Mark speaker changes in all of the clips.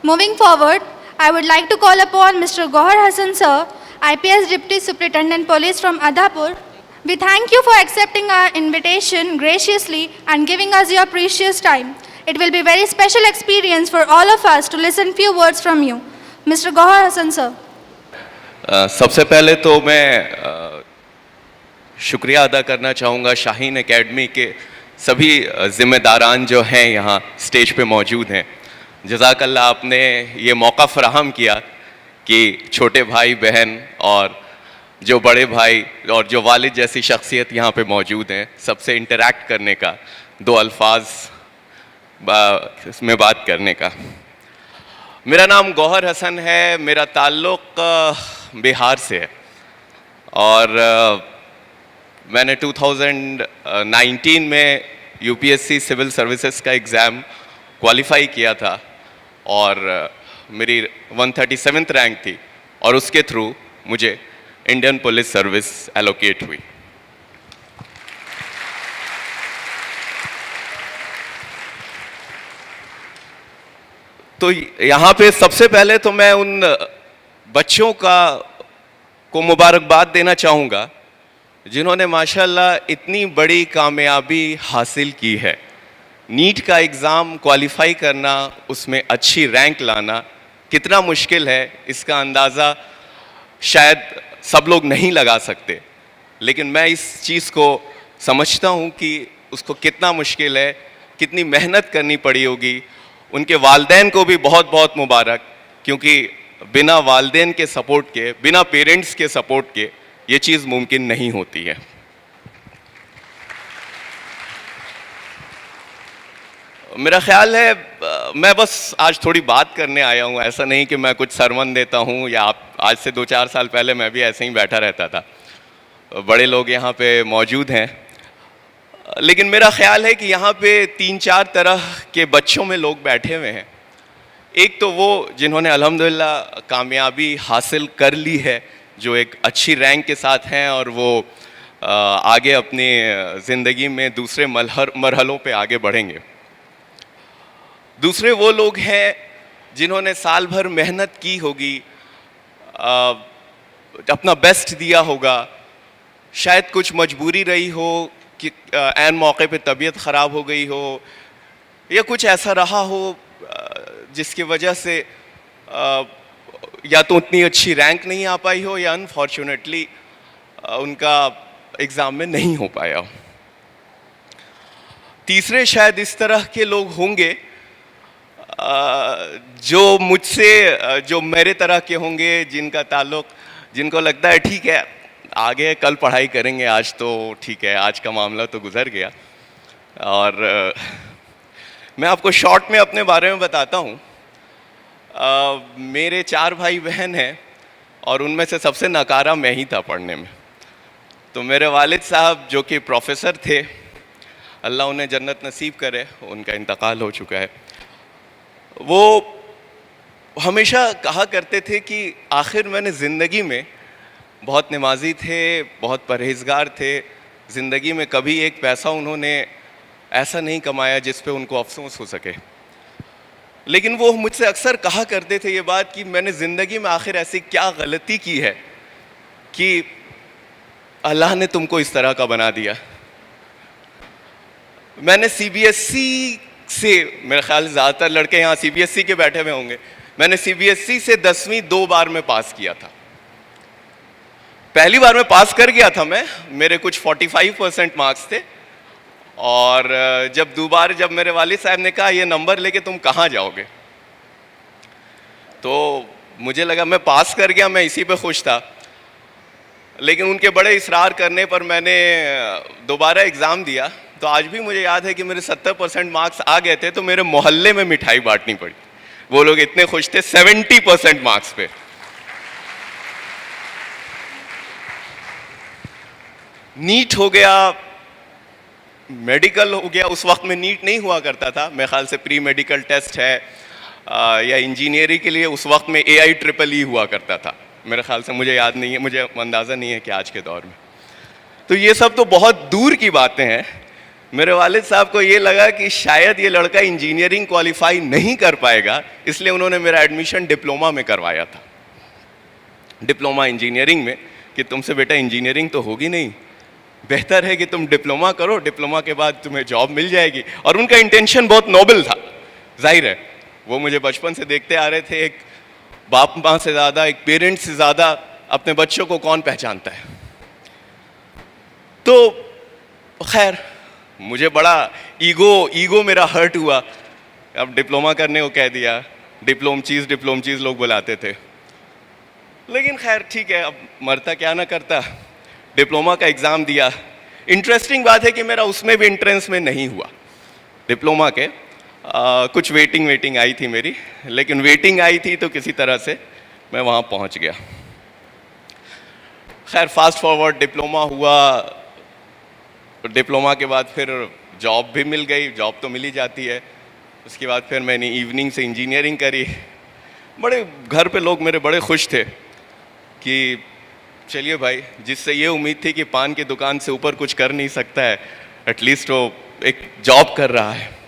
Speaker 1: Moving forward, I would like to call upon Mr. Gohar Hassan sir, IPS Deputy Superintendent Police from Adhapur. We thank you for accepting our invitation graciously and giving us your precious time. It will be a very special experience for all of us to listen few words from you. Mr. Gohar Hassan sir.
Speaker 2: सबसे पहले तो मैं शुक्रिया अदा करना चाहूँगा Shaheen academy के सभी ज़िम्मेदारान जो हैं यहाँ स्टेज पे मौजूद हैं। जज़ाकल्लाह, आपने ये मौका फ़राहम किया कि छोटे भाई बहन और जो बड़े भाई और जो वालिद जैसी शख्सियत यहाँ पे मौजूद हैं, सबसे इंटरैक्ट करने का, दो अल्फाज में बात करने का। मेरा नाम गौहर हसन है, मेरा ताल्लुक़ बिहार से है और मैंने 2019 में यूपीएससी सिविल सर्विसेज का एग्ज़ाम क्वालिफाई किया था और मेरी 137th रैंक थी और उसके थ्रू मुझे इंडियन पुलिस सर्विस एलोकेट हुई। तो यहाँ पे सबसे पहले तो मैं उन बच्चों को मुबारकबाद देना चाहूँगा जिन्होंने माशाल्लाह इतनी बड़ी कामयाबी हासिल की है। नीट का एग्ज़ाम क्वालिफाई करना, उसमें अच्छी रैंक लाना कितना मुश्किल है, इसका अंदाज़ा शायद सब लोग नहीं लगा सकते, लेकिन मैं इस चीज़ को समझता हूँ कि उसको कितना मुश्किल है, कितनी मेहनत करनी पड़ी होगी। उनके वालिदैन को भी बहुत बहुत मुबारक, क्योंकि बिना वालिदैन के सपोर्ट के, बिना पेरेंट्स के सपोर्ट के ये चीज़ मुमकिन नहीं होती है। मेरा ख्याल है मैं बस आज थोड़ी बात करने आया हूँ, ऐसा नहीं कि मैं कुछ सरमन देता हूँ या आप आज से 2-4 साल पहले मैं भी ऐसे ही बैठा रहता था। बड़े लोग यहाँ पे मौजूद हैं, लेकिन मेरा ख्याल है कि यहाँ पे 3-4 तरह के बच्चों में लोग बैठे हुए हैं। एक तो वो जिन्होंने अल्हम्दुलिल्लाह कामयाबी हासिल कर ली है, जो एक अच्छी रैंक के साथ हैं और वो आगे अपनी ज़िंदगी में दूसरे मरहलों पे आगे बढ़ेंगे। दूसरे वो लोग हैं जिन्होंने साल भर मेहनत की होगी, अपना बेस्ट दिया होगा, शायद कुछ मजबूरी रही हो कि ऐन मौके पे तबीयत ख़राब हो गई हो या कुछ ऐसा रहा हो जिसकी वजह से या तो उतनी अच्छी रैंक नहीं आ पाई हो या अनफॉर्चुनेटली उनका एग्ज़ाम में नहीं हो पाया हो। तीसरे शायद इस तरह के लोग होंगे जो मुझसे, जो मेरे तरह के होंगे, जिनका ताल्लुक़, जिनको लगता है ठीक है आगे कल पढ़ाई करेंगे, आज तो ठीक है, आज का मामला तो गुजर गया। और मैं आपको शॉर्ट में अपने बारे में बताता हूँ। मेरे 4 भाई बहन हैं और उनमें से सबसे नकारा मैं ही था पढ़ने में। तो मेरे वालिद साहब जो कि प्रोफेसर थे, अल्लाह उन्हें जन्नत नसीब करे, उनका इंतकाल हो चुका है, वो हमेशा कहा करते थे कि आखिर मैंने ज़िंदगी में, बहुत नमाजी थे, बहुत परहेज़गार थे, ज़िंदगी में कभी एक पैसा उन्होंने ऐसा नहीं कमाया जिस पे उनको अफसोस हो सके। लेकिन वो मुझसे अक्सर कहा करते थे ये बात कि मैंने ज़िंदगी में आखिर ऐसी क्या गलती की है कि अल्लाह ने तुमको इस तरह का बना दिया। मैंने सीबीएसई से, मेरे ख्याल से ज़्यादातर लड़के यहाँ सीबीएसई के बैठे हुए होंगे, मैंने सीबीएसई से 10वीं 2 बार में पास किया था। पहली बार में पास कर गया था मैं, मेरे कुछ 45% मार्क्स थे, और जब मेरे वालिद साहब ने कहा ये नंबर लेके तुम कहाँ जाओगे, तो मुझे लगा मैं पास कर गया, मैं इसी पे खुश था। लेकिन उनके बड़े इसरार करने पर मैंने दोबारा एग्ज़ाम दिया, तो आज भी मुझे याद है कि मेरे 70% मार्क्स आ गए थे, तो मेरे मोहल्ले में मिठाई बांटनी पड़ी। वो लोग इतने खुश थे 70% मार्क्स पे। नीट हो गया, मेडिकल हो गया। उस वक्त में नीट नहीं हुआ करता था, मेरे ख्याल से प्री मेडिकल टेस्ट है, या इंजीनियरिंग के लिए उस वक्त में AIEEE हुआ करता था। मेरे ख्याल से, मुझे याद नहीं है, मुझे अंदाज़ा नहीं है कि आज के दौर में। तो ये सब तो बहुत दूर की बातें हैं, मेरे वालिद साहब को ये लगा कि शायद ये लड़का इंजीनियरिंग क्वालिफाई नहीं कर पाएगा, इसलिए उन्होंने मेरा एडमिशन डिप्लोमा में करवाया था, डिप्लोमा इंजीनियरिंग में, कि तुमसे बेटा इंजीनियरिंग तो होगी नहीं, बेहतर है कि तुम डिप्लोमा करो, डिप्लोमा के बाद तुम्हें जॉब मिल जाएगी। और उनका इंटेंशन बहुत नोबल था, जाहिर है वो मुझे बचपन से देखते आ रहे थे। एक बाप माँ से ज़्यादा, एक पेरेंट्स से ज़्यादा अपने बच्चों को कौन पहचानता है। तो खैर मुझे बड़ा ईगो मेरा हर्ट हुआ। अब डिप्लोमा करने को कह दिया, डिप्लोम चीज़ लोग बुलाते थे, लेकिन खैर ठीक है, अब मरता क्या ना करता। डिप्लोमा का एग्ज़ाम दिया। इंटरेस्टिंग बात है कि मेरा उसमें भी एंट्रेंस में नहीं हुआ डिप्लोमा के। कुछ वेटिंग आई थी मेरी, लेकिन वेटिंग आई थी तो किसी तरह से मैं वहाँ पहुँच गया। खैर फास्ट फॉरवर्ड डिप्लोमा हुआ, डिप्लोमा के बाद फिर जॉब भी मिल गई, जॉब तो मिल ही जाती है। उसके बाद फिर मैंने इवनिंग से इंजीनियरिंग करी। बड़े घर पे लोग मेरे बड़े खुश थे कि चलिए भाई, जिससे ये उम्मीद थी कि पान की दुकान से ऊपर कुछ कर नहीं सकता है, एटलीस्ट वो एक जॉब कर रहा है।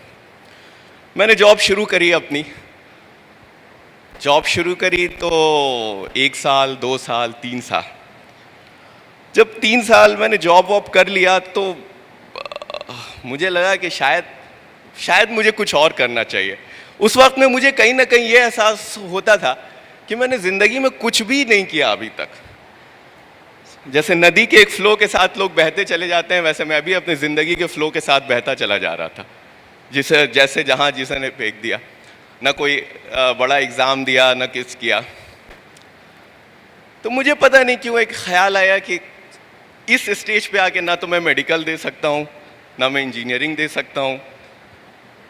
Speaker 2: मैंने जॉब शुरू करी, अपनी जॉब शुरू करी तो 1 साल 2 साल 3 साल, जब 3 साल मैंने जॉब वॉब कर लिया तो मुझे लगा कि शायद मुझे कुछ और करना चाहिए। उस वक्त में मुझे कहीं ना कहीं ये एहसास होता था कि मैंने ज़िंदगी में कुछ भी नहीं किया अभी तक। जैसे नदी के एक फ़्लो के साथ लोग बहते चले जाते हैं, वैसे मैं भी अपनी ज़िंदगी के फ़्लो के साथ बहता चला जा रहा था। जैसे जहाँ जिसने फेंक दिया, ना कोई बड़ा एग्ज़ाम दिया, ना किस किया। तो मुझे पता नहीं क्यों एक ख्याल आया कि इस स्टेज पे आके ना तो मैं मेडिकल दे सकता हूँ, ना मैं इंजीनियरिंग दे सकता हूँ,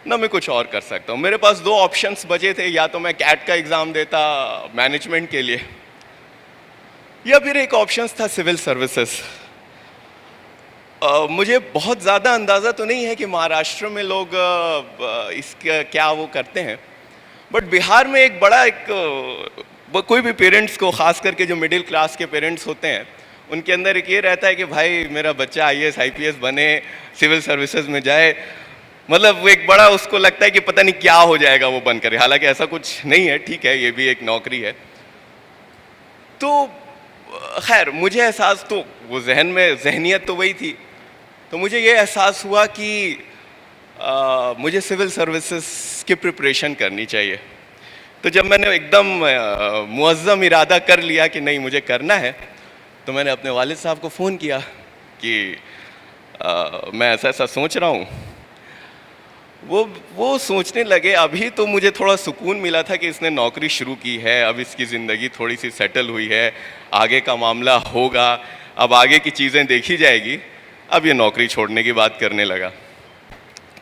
Speaker 2: ना मैं कुछ और कर सकता हूँ। मेरे पास 2 ऑप्शंस बचे थे, या तो मैं कैट का एग्ज़ाम देता मैनेजमेंट के लिए, या फिर एक ऑप्शन था सिविल सर्विसेज। मुझे बहुत ज़्यादा अंदाज़ा तो नहीं है कि महाराष्ट्र में लोग इसका क्या वो करते हैं, बट बिहार में एक बड़ा कोई भी पेरेंट्स को, ख़ास करके जो मिडिल क्लास के पेरेंट्स होते हैं, उनके अंदर एक ये रहता है कि भाई मेरा बच्चा IAS IPS बने, सिविल सर्विसेज में जाए। मतलब वो एक बड़ा उसको लगता है कि पता नहीं क्या हो जाएगा वो बनकर। हालांकि ऐसा कुछ नहीं है, ठीक है, ये भी एक नौकरी है। तो खैर मुझे एहसास, तो वो जहनियत तो वही थी, तो मुझे ये एहसास हुआ कि मुझे सिविल सर्विसेज की प्रिपरेशन करनी चाहिए। तो जब मैंने एकदम मुअज़्ज़म इरादा कर लिया कि नहीं मुझे करना है, तो मैंने अपने वालिद साहब को फ़ोन किया कि मैं ऐसा सोच रहा हूँ। वो सोचने लगे। अभी तो मुझे थोड़ा सुकून मिला था कि इसने नौकरी शुरू की है, अब इसकी ज़िंदगी थोड़ी सी सेटल हुई है, आगे का मामला होगा, अब आगे की चीज़ें देखी जाएगी। अब ये नौकरी छोड़ने की बात करने लगा।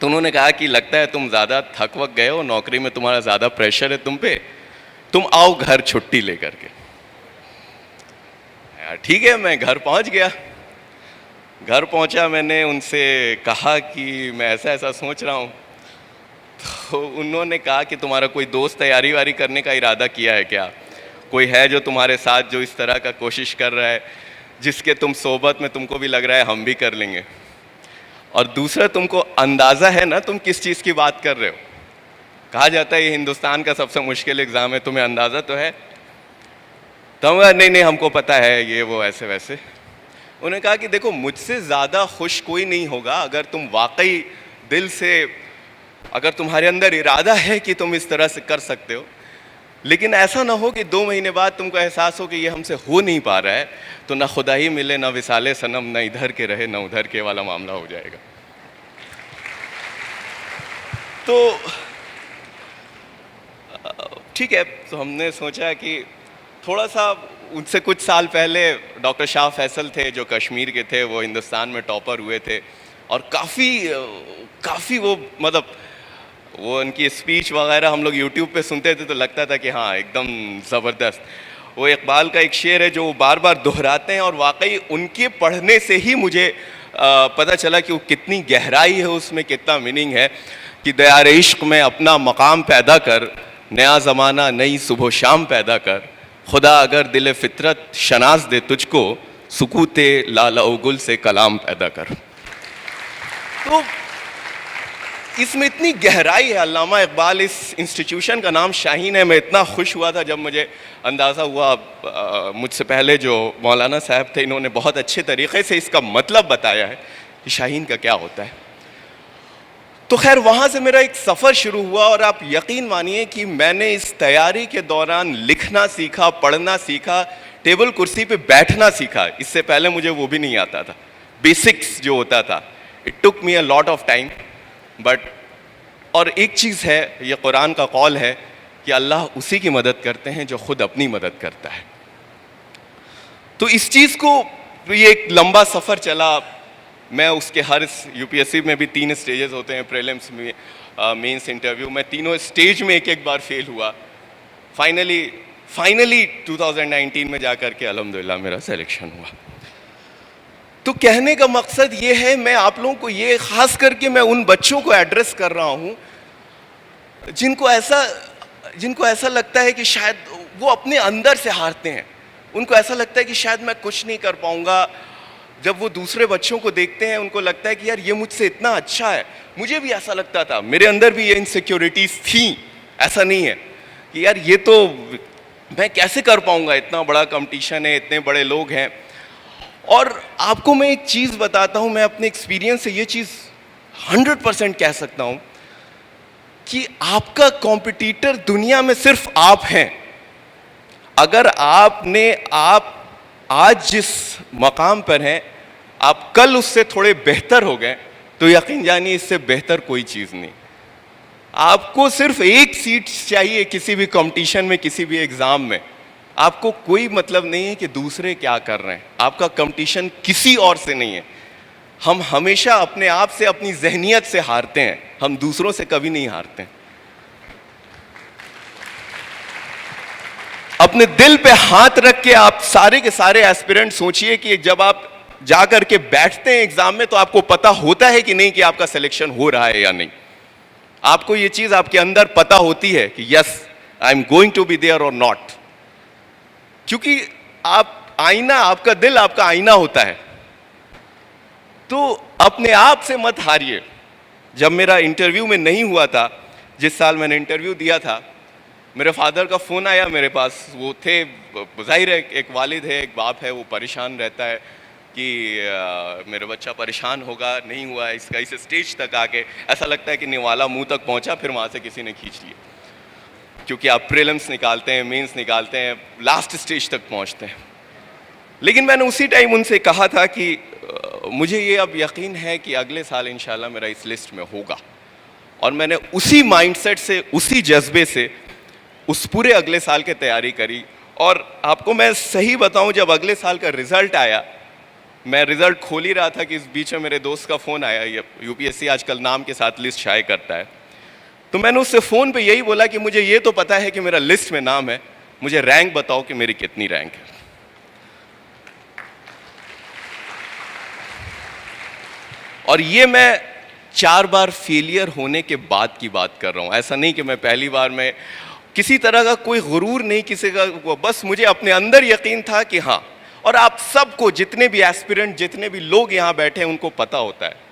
Speaker 2: तो उन्होंने कहा कि लगता है तुम ज़्यादा थक वक गए हो, नौकरी में तुम्हारा ज़्यादा प्रेशर है तुम पे, तुम आओ घर छुट्टी लेकर के। यार ठीक है, मैं घर पहुंच गया। घर पहुंचा, मैंने उनसे कहा कि मैं ऐसा सोच रहा हूँ। तो उन्होंने कहा कि तुम्हारा कोई दोस्त तैयारी वारी करने का इरादा किया है क्या? कोई है जो तुम्हारे साथ जो इस तरह का कोशिश कर रहा है, जिसके तुम सोबत में तुमको भी लग रहा है हम भी कर लेंगे? और दूसरा, तुमको अंदाज़ा है ना तुम किस चीज़ की बात कर रहे हो? कहा जाता है ये हिंदुस्तान का सबसे मुश्किल एग्ज़ाम है, तुम्हें अंदाज़ा तो है? तो नहीं हमको पता है, ये वो ऐसे वैसे। उन्होंने कहा कि देखो, मुझसे ज़्यादा खुश कोई नहीं होगा अगर तुम वाकई दिल से, अगर तुम्हारे अंदर इरादा है कि तुम इस तरह से कर सकते हो, लेकिन ऐसा ना हो कि 2 महीने बाद तुमको एहसास हो कि ये हमसे हो नहीं पा रहा है, तो ना खुदा ही मिले, ना विसाले सनम, ना इधर के रहे ना उधर के वाला मामला हो जाएगा। तो ठीक है, तो हमने सोचा कि थोड़ा सा, उनसे कुछ साल पहले डॉक्टर शाह फैसल थे जो कश्मीर के थे, वो हिंदुस्तान में टॉपर हुए थे, और काफ़ी वो, मतलब वो उनकी स्पीच वगैरह हम लोग यूट्यूब पे सुनते थे तो लगता था कि हाँ एकदम ज़बरदस्त। वो इकबाल का एक शेर है जो वो बार बार दोहराते हैं, और वाकई उनके पढ़ने से ही मुझे पता चला कि वो कितनी गहराई है उसमें, कितना मीनिंग है कि दयार इश्क में अपना मकाम पैदा कर, नया ज़माना नई सुबह शाम पैदा कर, खुदा अगर दिल फितरत शनास दे तुझको, सुकूते लाला गुल से कलाम पैदा कर। तो इसमें इतनी गहराई है। अल्लामा इकबाल, इस इंस्टीट्यूशन का नाम शाहीन है। मैं इतना खुश हुआ था जब मुझे अंदाज़ा हुआ, मुझसे पहले जो मौलाना साहब थे इन्होंने बहुत अच्छे तरीक़े से इसका मतलब बताया है कि शाहीन का क्या होता है। तो खैर वहाँ से मेरा एक सफ़र शुरू हुआ और आप यकीन मानिए कि मैंने इस तैयारी के दौरान लिखना सीखा, पढ़ना सीखा, टेबल कुर्सी पे बैठना सीखा। इससे पहले मुझे वो भी नहीं आता था, बेसिक्स जो होता था। It took me a lot of time but, और एक चीज़ है, ये कुरान का कौल है कि अल्लाह उसी की मदद करते हैं जो खुद अपनी मदद करता है। तो इस चीज़ को, ये एक लंबा सफ़र चला। मैं उसके हर यूपीएससी में भी 3 स्टेजेस होते हैं, प्रीलिम्स में, मेंस, इंटरव्यू, मैं तीनों स्टेज में एक एक बार फेल हुआ। फाइनली 2019 में जा कर के अल्हम्दुलिल्लाह मेरा सिलेक्शन हुआ। तो कहने का मकसद ये है, मैं आप लोगों को ये, ख़ास करके मैं उन बच्चों को एड्रेस कर रहा हूँ जिनको ऐसा लगता है कि शायद वो अपने अंदर से हारते हैं। उनको ऐसा लगता है कि शायद मैं कुछ नहीं कर पाऊँगा। जब वो दूसरे बच्चों को देखते हैं उनको लगता है कि यार ये मुझसे इतना अच्छा है। मुझे भी ऐसा लगता था, मेरे अंदर भी ये इनसिक्योरिटीज़ थी। ऐसा नहीं है कि यार ये तो मैं कैसे कर पाऊँगा, इतना बड़ा कंपटीशन है, इतने बड़े लोग हैं। और आपको मैं एक चीज़ बताता हूँ, मैं अपने एक्सपीरियंस से ये चीज़ 100% कह सकता हूँ कि आपका कॉम्पिटिटर दुनिया में सिर्फ आप हैं। अगर आप आज जिस मकाम पर हैं, आप कल उससे थोड़े बेहतर हो गए तो यकीन जानिए इससे बेहतर कोई चीज़ नहीं। आपको सिर्फ एक सीट चाहिए किसी भी कंपटीशन में, किसी भी एग्ज़ाम में। आपको कोई मतलब नहीं है कि दूसरे क्या कर रहे हैं। आपका कंपटीशन किसी और से नहीं है। हम हमेशा अपने आप से, अपनी जहनियत से हारते हैं, हम दूसरों से कभी नहीं हारते। अपने दिल पे हाथ रख के आप सारे के सारे एस्पिरेंट सोचिए कि जब आप जा कर के बैठते हैं एग्जाम में तो आपको पता होता है कि नहीं कि आपका सिलेक्शन हो रहा है या नहीं। आपको ये चीज आपके अंदर पता होती है कि yes, I am going to be there और नॉट। क्योंकि आपका दिल आपका आईना होता है। तो अपने आप से मत हारिए। जब मेरा इंटरव्यू में नहीं हुआ था, जिस साल मैंने इंटरव्यू दिया था, मेरे फादर का फ़ोन आया मेरे पास। वो थे, ज़ाहिर है एक वालिद है, एक बाप है, वो परेशान रहता है कि मेरा बच्चा परेशान होगा, नहीं हुआ है इसका। इस स्टेज तक आके ऐसा लगता है कि निवाला मुंह तक पहुंचा, फिर वहाँ से किसी ने खींच लिया। क्योंकि आप प्रीलिम्स निकालते हैं, मेंस निकालते हैं, लास्ट स्टेज तक पहुँचते हैं। लेकिन मैंने उसी टाइम उनसे कहा था कि मुझे ये अब यकीन है कि अगले साल इंशाल्लाह मेरा इस लिस्ट में होगा। और मैंने उसी माइंडसेट से, उसी जज्बे से उस पूरे अगले साल की तैयारी करी। और आपको मैं सही बताऊं, जब अगले साल का रिज़ल्ट आया, मैं रिज़ल्ट खोल ही रहा था कि इस बीच में मेरे दोस्त का फ़ोन आया। यूपीएससी आजकल नाम के साथ लिस्ट शाये करता है। तो मैंने उससे फ़ोन पे यही बोला कि मुझे ये तो पता है कि मेरा लिस्ट में नाम है, मुझे रैंक बताओ कि मेरी कितनी रैंक है। और ये मैं 4 बार फेलियर होने के बाद की बात कर रहा हूँ। ऐसा नहीं कि मैं पहली बार में, किसी तरह का कोई गुरूर नहीं किसी का, बस मुझे अपने अंदर यकीन था कि हाँ। और आप सबको, जितने भी एस्पिरेंट, जितने भी लोग यहाँ बैठे हैं, उनको पता होता है।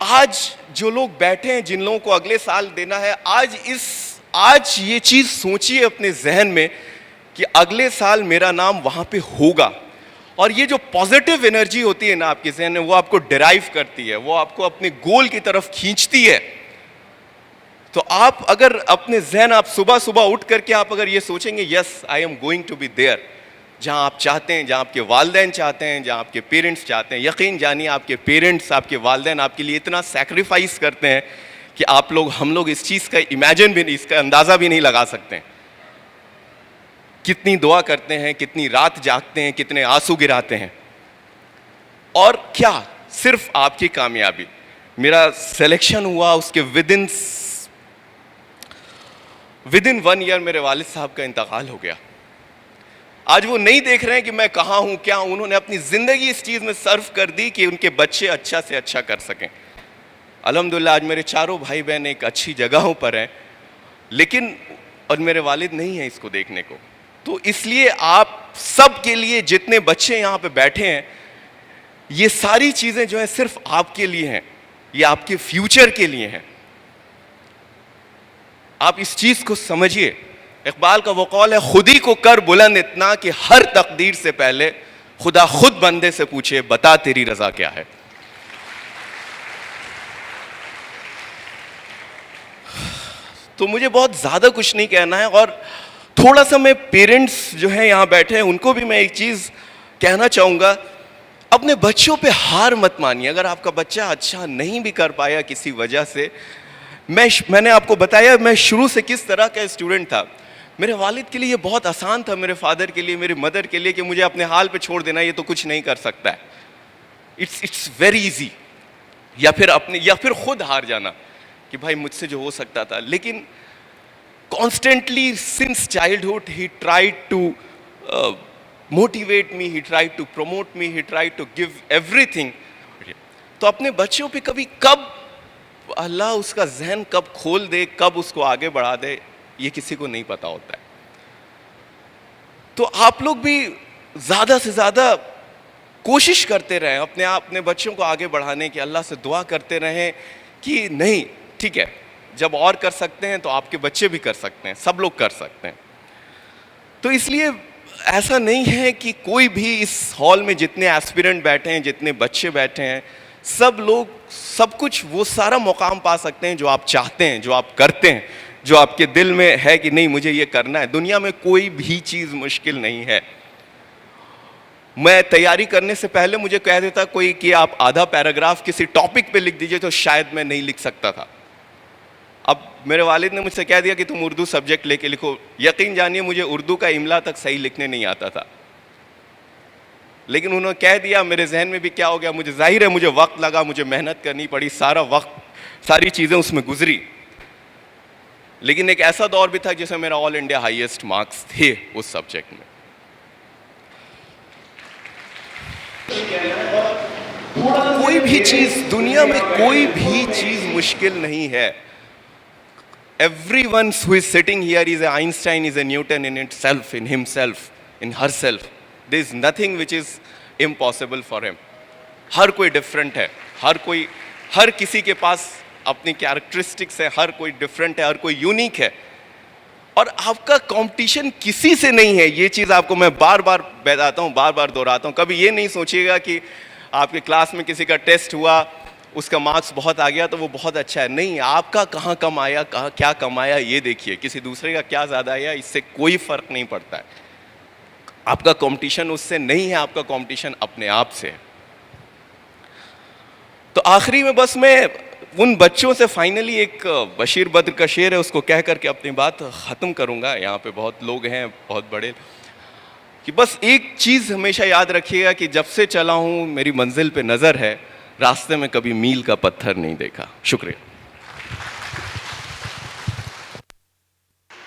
Speaker 2: आज जो लोग बैठे हैं, जिन लोगों को अगले साल देना है, आज ये चीज़ सोचिए अपने जहन में कि अगले साल मेरा नाम वहाँ पे होगा। और ये जो पॉजिटिव एनर्जी होती है ना आपके जहन में, वो आपको डिराइव करती है, वो आपको अपने गोल की तरफ खींचती है। तो आप अगर अपने जहन, आप सुबह सुबह उठ करके आप अगर ये सोचेंगे yes I am going to be there, जहाँ आप चाहते हैं, जहाँ आपके वालिदैन चाहते हैं, जहाँ आपके पेरेंट्स चाहते हैं, यकीन जानिए आपके पेरेंट्स, आपके वालिदैन आपके लिए इतना सैक्रिफाइस करते हैं कि हम लोग इस चीज़ का इमेजिन भी नहीं, इसका अंदाज़ा भी नहीं लगा सकते हैं। कितनी दुआ करते हैं, कितनी रात जागते हैं, कितने आंसू गिराते हैं। और क्या सिर्फ आपकी कामयाबी, मेरा सिलेक्शन हुआ, उसके विदिन 1 ईयर मेरे वालिद साहब का इंतकाल हो गया। आज वो नहीं देख रहे हैं कि मैं कहाँ हूँ, क्या हूँ। उन्होंने अपनी ज़िंदगी इस चीज़ में सर्व कर दी कि उनके बच्चे अच्छा से अच्छा कर सकें। अल्हम्दुलिल्लाह आज मेरे चारों भाई बहन एक अच्छी जगहों पर हैं, लेकिन और मेरे वालिद नहीं हैं इसको देखने को। तो इसलिए आप सब के लिए, जितने बच्चे यहाँ पे बैठे हैं, ये सारी चीज़ें जो हैं सिर्फ आपके लिए हैं। ये आपके फ्यूचर के लिए है। आप इस चीज को समझिए। इकबाल का वो कौल है, खुद ही को कर बुलंद इतना कि हर तकदीर से पहले खुदा खुद बंदे से पूछे, बता तेरी रजा क्या है। तो मुझे बहुत ज्यादा कुछ नहीं कहना है, और थोड़ा सा मैं पेरेंट्स जो हैं यहां बैठे हैं उनको भी मैं एक चीज कहना चाहूंगा, अपने बच्चों पे हार मत मानिए। अगर आपका बच्चा अच्छा नहीं भी कर पाया किसी वजह से, मैंने आपको बताया मैं शुरू से किस तरह का स्टूडेंट था। मेरे वालिद के लिए ये बहुत आसान था, मेरे फादर के लिए, मेरी मदर के लिए, कि मुझे अपने हाल पे छोड़ देना, ये तो कुछ नहीं कर सकता है। It's very easy. या फिर खुद हार जाना कि भाई मुझसे जो हो सकता था। लेकिन constantly since childhood he tried to motivate me, he tried to promote me, he tried to give everything. तो अपने बच्चों पे कब अल्लाह उसका जहन कब खोल दे, कब उसको आगे बढ़ा दे, ये किसी को नहीं पता होता है। तो आप लोग भी ज्यादा से ज्यादा कोशिश करते रहें अपने बच्चों को आगे बढ़ाने की। अल्लाह से दुआ करते रहें कि नहीं ठीक है, जब और कर सकते हैं तो आपके बच्चे भी कर सकते हैं, सब लोग कर सकते हैं। तो इसलिए ऐसा नहीं है कि कोई भी इस हॉल में जितने एस्पिरेंट बैठे हैं, जितने बच्चे बैठे हैं, सब लोग सब कुछ वो सारा मुकाम पा सकते हैं जो आप चाहते हैं, जो आप करते हैं, जो आपके दिल में है कि नहीं मुझे ये करना है। दुनिया में कोई भी चीज़ मुश्किल नहीं है। मैं तैयारी करने से पहले मुझे कह देता कोई कि आप आधा पैराग्राफ किसी टॉपिक पे लिख दीजिए, तो शायद मैं नहीं लिख सकता था। अब मेरे वालिद ने मुझसे कह दिया कि तुम उर्दू सब्जेक्ट लेके लिखो। यकीन जानिए मुझे उर्दू का इमला तक सही लिखने नहीं आता था, लेकिन उन्होंने कह दिया, मेरे जहन में भी क्या हो गया, मुझे जाहिर है मुझे वक्त लगा, मुझे मेहनत करनी पड़ी, सारा वक्त सारी चीज़ें उसमें गुजरी। लेकिन एक ऐसा दौर भी था जिसमें मेरा ऑल इंडिया हाईएस्ट मार्क्स थे उस सब्जेक्ट में। कोई भी चीज दुनिया में कोई भी चीज मुश्किल नहीं है। Everyone who is sitting here is an Einstein, is a Newton in itself, in himself, in herself. There is nothing which is impossible for him. हर कोई डिफरेंट है, हर किसी के पास अपनी कैरेक्टरिस्टिक्स है, हर कोई डिफरेंट है, हर कोई यूनिक है। और आपका कंपटीशन किसी से नहीं है। ये चीज़ आपको मैं बार बार बताता हूँ, बार बार दोहराता हूँ। कभी ये नहीं सोचिएगा कि आपके क्लास में किसी का टेस्ट हुआ, उसका मार्क्स बहुत आ गया तो वो बहुत अच्छा है। नहीं, आपका कहाँ कम आया, कहाँ क्या कम आया ये देखिए। किसी दूसरे का क्या ज़्यादा आया, इससे कोई फ़र्क नहीं पड़ता है। आपका कंपटीशन उससे नहीं है, आपका कंपटीशन अपने आप से है। तो आखिरी में बस मैं उन बच्चों से फाइनली एक बशीर बद्र का शेर है, उसको कह करके अपनी बात ख़त्म करूँगा। यहाँ पे बहुत लोग हैं, बहुत बड़े, कि बस एक चीज़ हमेशा याद रखिएगा कि जब से चला हूँ मेरी मंजिल पे नज़र है, रास्ते में कभी मील का पत्थर नहीं देखा। शुक्रिया।